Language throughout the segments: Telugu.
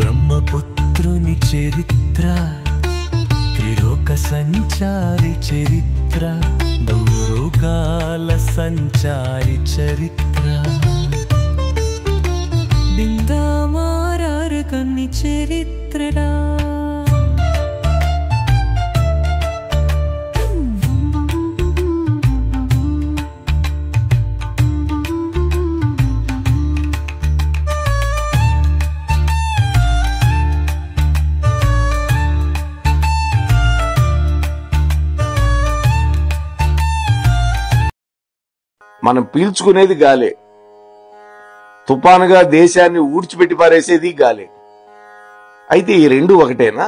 బ్రహ్మపుత్రుని చరిత్ర, త్రిలోక సంచారి చరిత్ర, భూలోకాల సంచారి చరిత్ర, బిందామారారు కన్ని చరిత్రడా. మనం పీల్చుకునేది గాలే, తుఫానుగా దేశాన్ని ఊడ్చిపెట్టి పారేసేది గాలే. అయితే ఈ రెండు ఒకటేనా?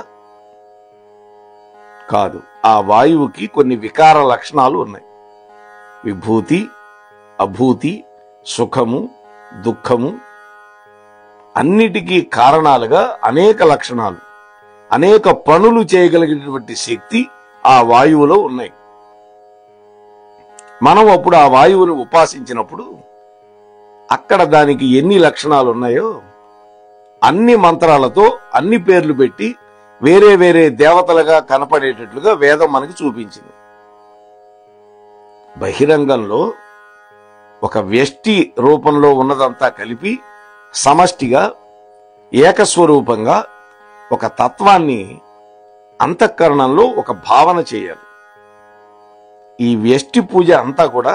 కాదు. ఆ వాయువుకి కొన్ని వికార లక్షణాలు ఉన్నాయి. విభూతి, అభూతి, సుఖము, దుఃఖము, అన్నిటికీ కారణాలుగా అనేక లక్షణాలు, అనేక పనులు చేయగలిగినటువంటి శక్తి ఆ వాయువులో ఉన్నాయి. మనం అప్పుడు ఆ వాయువుని ఉపాసించినప్పుడు అక్కడ దానికి ఎన్ని లక్షణాలు ఉన్నాయో అన్ని మంత్రాలతో అన్ని పేర్లు పెట్టి వేరే వేరే దేవతలుగా కనపడేటట్లుగా వేదం మనకి చూపించింది. బహిరంగంలో ఒక వ్యష్టి రూపంలో ఉన్నదంతా కలిపి సమష్టిగా ఏకస్వరూపంగా ఒక తత్వాన్ని అంతఃకరణంలో ఒక భావన చేయాలి. ఈ వ్యష్టి పూజ అంతా కూడా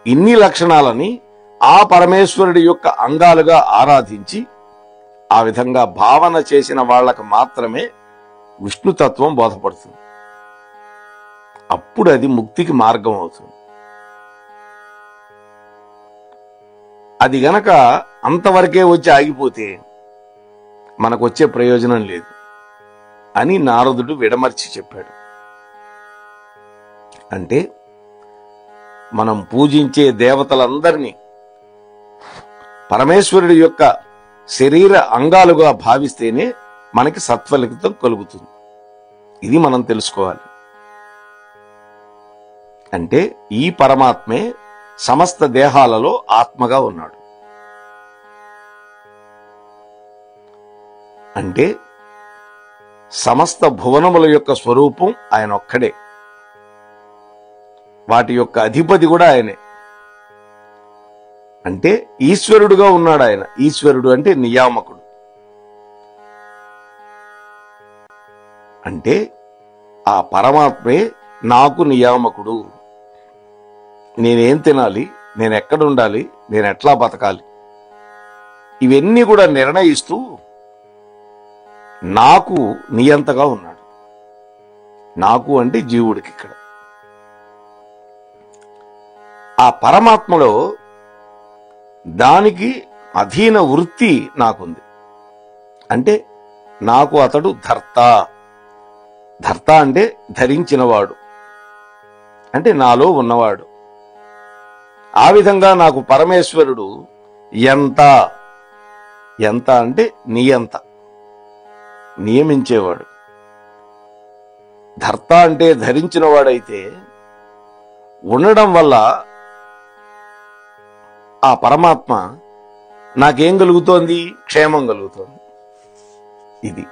ఇన్ని లక్షణాలని ఆ పరమేశ్వరుడి యొక్క అంగాలుగా ఆరాధించి ఆ విధంగా భావన చేసిన వాళ్లకు మాత్రమే విష్ణుతత్వం బోధపడుతుంది. అప్పుడు అది ముక్తికి మార్గం అవుతుంది. అది గనక అంతవరకే వచ్చి ఆగిపోతే మనకొచ్చే ప్రయోజనం లేదు అని నారదుడు విడమర్చి చెప్పాడు. అంటే మనం పూజించే దేవతలందరినీ పరమేశ్వరుడి యొక్క శరీర అంగాలుగా భావిస్తేనే మనకి సత్ఫలితం కలుగుతుంది. ఇది మనం తెలుసుకోవాలి. అంటే ఈ పరమాత్మే సమస్త దేహాలలో ఆత్మగా ఉన్నాడు. అంటే సమస్త భువనముల యొక్క స్వరూపం ఆయన ఒక్కడే. వాటి యొక్క అధిపతి కూడా ఆయనే. అంటే ఈశ్వరుడుగా ఉన్నాడు ఆయన. ఈశ్వరుడు అంటే నియామకుడు. అంటే ఆ పరమాత్మే నాకు నియామకుడు. నేనేం తినాలి, నేను ఎక్కడుండాలి, నేను ఎట్లా బతకాలి, ఇవన్నీ కూడా నిర్ణయిస్తూ నాకు నియంతగా ఉన్నాడు. నాకు అంటే జీవుడికి. ఇక్కడ ఆ పరమాత్మలో దానికి అధీన వృత్తి నాకుంది. అంటే నాకు అతడు ధర్త. ధర్త అంటే ధరించినవాడు, అంటే నాలో ఉన్నవాడు. ఆ విధంగా నాకు పరమేశ్వరుడు ఎంత ఎంత అంటే నియంత, నియమించేవాడు. ధర్త అంటే ధరించినవాడైతే ఉండడం వల్ల ఆ పరమాత్మ నాకేం కలుగుతోంది? క్షేమం కలుగుతోంది. ఇది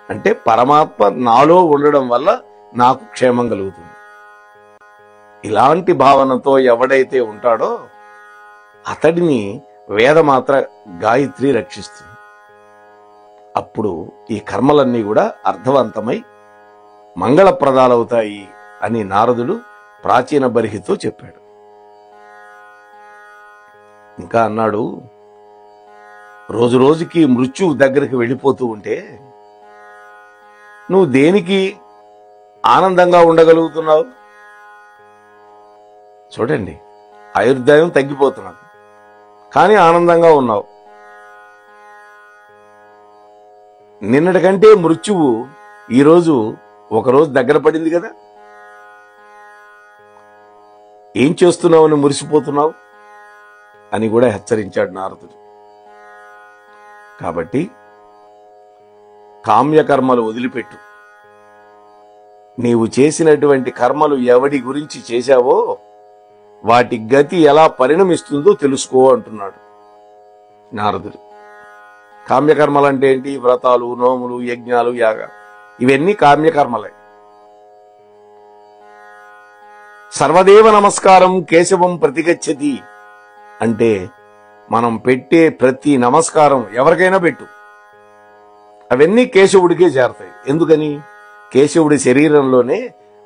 అంటే పరమాత్మ నాలో ఉండడం వల్ల నాకు క్షేమం కలుగుతుంది. ఇలాంటి భావనతో ఎవడైతే ఉంటాడో అతడిని వేదమాత్ర గాయత్రి రక్షిస్తుంది. అప్పుడు ఈ కర్మలన్నీ కూడా అర్థవంతమై మంగళప్రదాలవుతాయి అని నారదుడు ప్రాచీన బర్హితో చెప్పాడు. ఇంకా అన్నాడు, రోజు రోజుకి మృత్యువు దగ్గరికి వెళ్ళిపోతూ ఉంటే నువ్వు దేనికి ఆనందంగా ఉండగలుగుతున్నావు? చూడండి, ఆయుర్దాయం తగ్గిపోతున్నది, కానీ ఆనందంగా ఉన్నావు. నిన్నటికంటే మృత్యువు ఈరోజు ఒకరోజు దగ్గర పడింది కదా. ఏం చేస్తున్నావు అని మురిసిపోతున్నావు అని కూడా హెచ్చరించాడు నారదుడు. కాబట్టి కామ్యకర్మలు వదిలిపెట్టు. నీవు చేసినటువంటి కర్మలు ఎవడి గురించి చేశావో వాటి గతి ఎలా పరిణమిస్తుందో తెలుసుకో అంటున్నాడు నారదుడు. కామ్యకర్మలు అంటే ఏంటి? వ్రతాలు, నోములు, యజ్ఞాలు, యాగాలు, ఇవన్నీ కామ్యకర్మలే. సర్వదేవ నమస్కారం కేశవం ప్రతిగచ్చతి అంటే మనం పెట్టే ప్రతి నమస్కారం ఎవరికైనా పెట్టు, అవన్నీ కేశవుడికే చేరతాయి. ఎందుకని? కేశవుడి శరీరంలోనే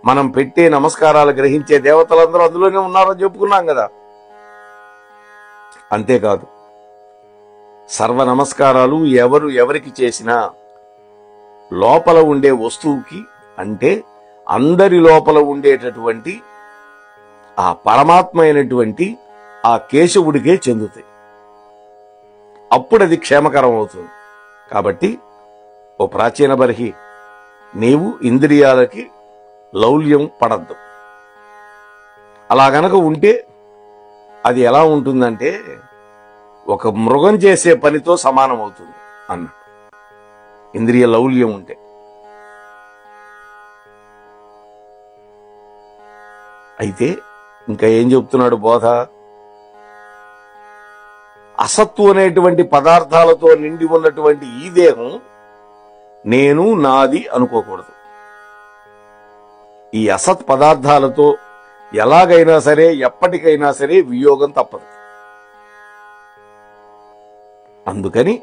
మనం పెట్టే నమస్కారాలు గ్రహించే దేవతలందరూ అందులోనే ఉన్నారని చెప్పుకున్నాం కదా. అంతేకాదు, సర్వ నమస్కారాలు ఎవరికి చేసినా లోపల ఉండే వస్తువుకి, అంటే అందరి లోపల ఉండేటటువంటి ఆ పరమాత్మ అయినటువంటి ఆ కేశవుడికే చెందుతాయి. అప్పుడు అది క్షేమకరం అవుతుంది. కాబట్టి ఓ ప్రాచీన బర్హి, నీవు ఇంద్రియాలకి లౌల్యం పడద్దు. అలా గనక ఉంటే అది ఎలా ఉంటుందంటే ఒక మృగం చేసే పనితో సమానం అవుతుంది అన్న. ఇంద్రియ లౌల్యం ఉంటే. అయితే ఇంకా ఏం చెప్తున్నాడు బోధ? అసత్తు అనేటువంటి పదార్థాలతో నిండి ఉన్నటువంటి ఈ దేహం నేను, నాది అనుకోకూడదు. ఈ అసత్ పదార్థాలతో ఎలాగైనా సరే, ఎప్పటికైనా సరే వియోగం తప్పదు. అందుకని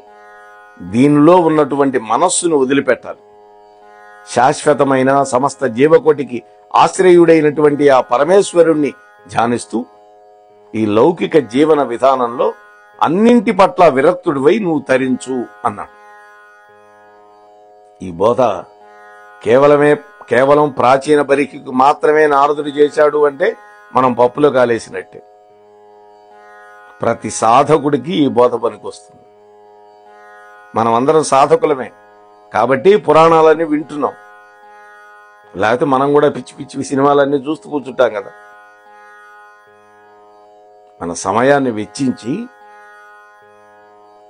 దీనిలో ఉన్నటువంటి మనస్సును వదిలిపెట్టాలి. శాశ్వతమైన సమస్త జీవకోటికి ఆశ్రయుడైనటువంటి ఆ పరమేశ్వరుణ్ణి ధ్యానిస్తూ ఈ లౌకిక జీవన విధానంలో అన్నింటి పట్ల విరక్తుడివై నువ్వు తరించు అన్నాడు. ఈ బోధ కేవలం ప్రాచీన బరికికి మాత్రమే నారదుడు చేశాడు అంటే మనం పప్పులో కాలేసినట్టే. ప్రతి సాధకుడికి ఈ బోధ పనికొస్తుంది. మనం అందరం సాధకులమే కాబట్టి పురాణాలన్నీ వింటున్నాం. లేకపోతే మనం కూడా పిచ్చి పిచ్చి సినిమాలన్నీ చూస్తూ కూర్చుంటాం కదా. మన సమయాన్ని వెచ్చించి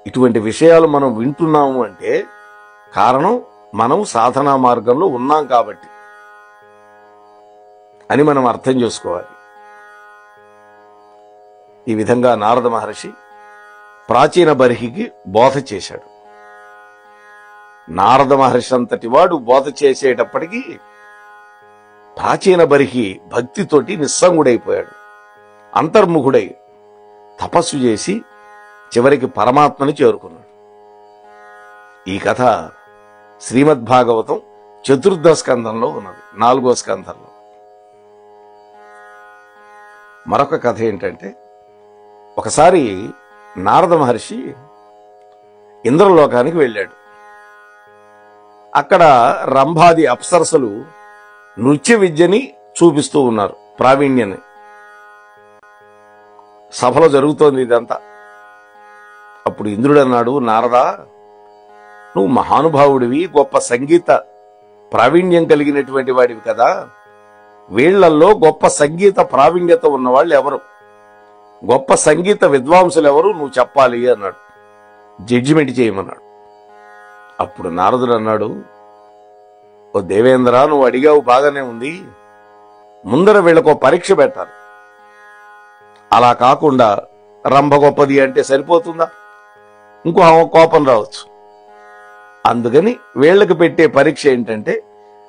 ఇటువంటి విషయాలు మనం వింటున్నాము అంటే కారణం మనం సాధనా మార్గంలో ఉన్నాం కాబట్టి అని మనం అర్థం చేసుకోవాలి. ఈ విధంగా నారద మహర్షి ప్రాచీన బర్హికి బోధ చేశాడు. నారద మహర్షి అంతటి వాడు బోధ చేసేటప్పటికీ ప్రాచీన బర్హి భక్తితోటి నిస్సంగుడైపోయాడు. అంతర్ముఖుడై తపస్సు చేసి చివరికి పరమాత్మని చేరుకున్నాడు. ఈ కథ శ్రీమద్భాగవతం 4వ స్కంధంలో ఉన్నది, 4వ స్కంధంలో. మరొక కథ ఏంటంటే, ఒకసారి నారద మహర్షి ఇంద్రలోకానికి వెళ్ళాడు. అక్కడ రంభాది అప్సరసలు నృత్య విద్యని చూపిస్తూ ఉన్నారు, ప్రావీణ్యాన్ని. సభలో జరుగుతోంది ఇదంతా. అప్పుడు ఇంద్రుడు అన్నాడు, నారదా, నువ్వు మహానుభావుడివి, గొప్ప సంగీత ప్రావీణ్యం కలిగినటువంటి వాడివి కదా. వీళ్లల్లో గొప్ప సంగీత ప్రావీణ్యత ఉన్నవాళ్ళు ఎవరు, గొప్ప సంగీత విద్వాంసులు ఎవరు, నువ్వు చెప్పాలి అన్నాడు. జడ్జిమెంట్ చేయమన్నాడు. అప్పుడు నారదుడు అన్నాడు, ఓ దేవేంద్ర, నువ్వు అడిగావు బాగానే ఉంది, ముందర వీళ్ళకో పరీక్ష పెట్టాలి. అలా కాకుండా రంభ గొప్పది అంటే సరిపోతుందా? ఇంకో కోపం రావచ్చు. అందుకని వీళ్ళకి పెట్టే పరీక్ష ఏంటంటే,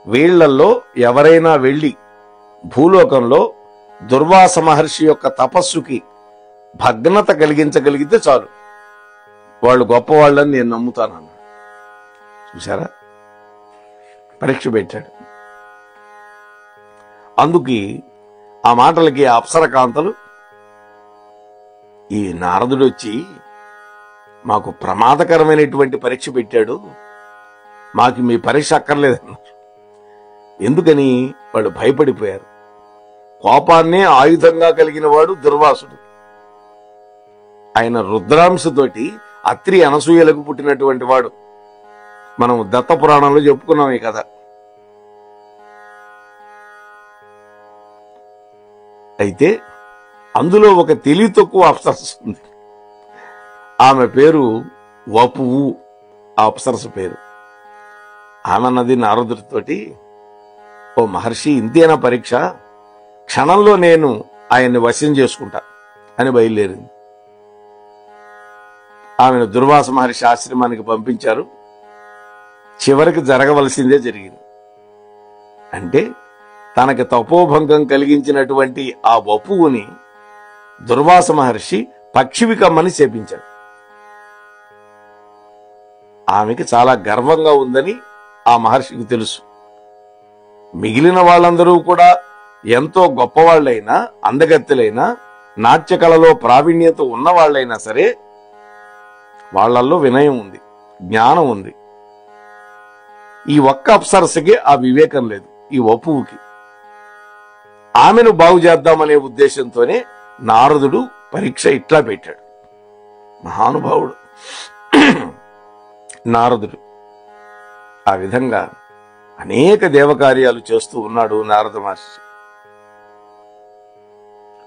వీళ్లల్లో ఎవరైనా వెళ్ళి భూలోకంలో దుర్వాస మహర్షి యొక్క తపస్సుకి భగ్నత కలిగించగలిగితే చాలు, వాళ్ళు గొప్పవాళ్ళని నేను నమ్ముతానన్నాడు. చూసారా, పరీక్ష పెట్టాడు. అందుకు ఆ మాటలకి ఆ అప్సరకాంతలు, ఈ నారదుడు వచ్చి మాకు ప్రమాదకరమైనటువంటి పరీక్ష పెట్టాడు, మాకు మీ పరీక్ష అక్కర్లేదన్నారు. ఎందుకని? వాళ్ళు భయపడిపోయారు. కోపాన్నే ఆయుధంగా కలిగిన వాడు దుర్వాసుడు. ఆయన రుద్రాంశతోటి అత్రి అనసూయలకు పుట్టినటువంటి వాడు. మనం దత్త పురాణంలో చెప్పుకున్నాం ఈ కథ. అయితే అందులో ఒక తెలివి తక్కువ అప్సరస ఉంది. ఆమె పేరు వపువు. ఆ అప్సరస పేరు. ఆమె అన్నది నారదుడితోటి, ఓ మహర్షి, ఇంతేనా పరీక్ష? క్షణంలో నేను ఆయన్ని వశం చేసుకుంటా అని బయలుదేరింది. ఆమెను దుర్వాస మహర్షి ఆశ్రమానికి పంపించారు. చివరికి జరగవలసిందే జరిగింది. అంటే తనకి తపోభంగం కలిగించినటువంటి ఆ వపువుని దుర్వాస మహర్షి పక్షివి కమ్మని శపించాడు. ఆమెకి చాలా గర్వంగా ఉందని ఆ మహర్షికి తెలుసు. మిగిలిన వాళ్ళందరూ కూడా ఎంతో గొప్పవాళ్ళైనా, అందగత్తెలైనా, నాట్యకళలో ప్రావీణ్యత ఉన్నవాళ్ళైనా సరే వాళ్ళల్లో వినయం ఉంది, జ్ఞానం ఉంది. ఈ ఒక్క అప్సరసకి ఆ వివేకం లేదు, ఈ వపువుకి. ఆమెను బాగు చేద్దామనే ఉద్దేశంతోనే నారదుడు పరీక్ష ఇట్లా పెట్టాడు. మహానుభావుడు నారదుడు ఆ విధంగా అనేక దేవకార్యాలు చేస్తూ ఉన్నాడు నారద మహర్షి.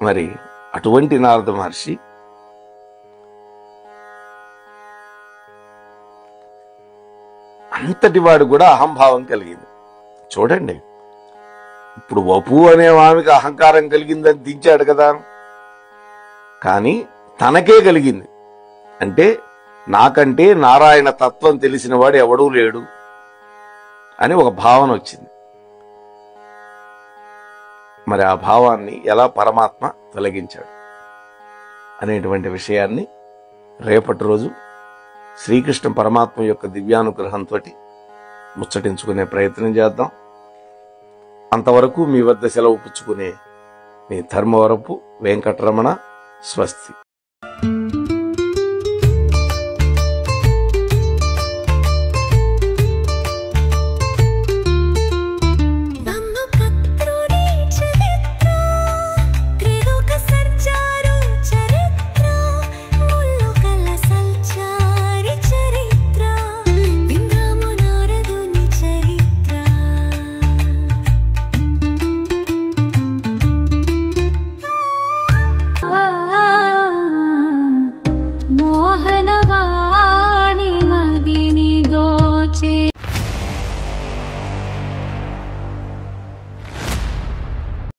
మరి అటువంటి నారద మహర్షి అంతటి వాడు కూడా అహంభావం కలిగింది. చూడండి, ఇప్పుడు వపు అనే ఆమెకి అహంకారం కలిగిందని దించాడు కదా, కానీ తనకే కలిగింది. అంటే నాకంటే నారాయణ తత్వం తెలిసిన వాడు ఎవడూ లేడు అని ఒక భావన వచ్చింది. మరి ఆ భావాన్ని ఎలా పరమాత్మ తొలగించాడు అనేటువంటి విషయాన్ని రేపటి రోజు శ్రీకృష్ణ పరమాత్మ యొక్క దివ్యానుగ్రహంతో ముచ్చటించుకునే ప్రయత్నం చేద్దాం. అంతవరకు మీ వద్ద సెలవు పుచ్చుకునే మీ ధర్మవరపు వెంకటరమణ. స్వస్తి.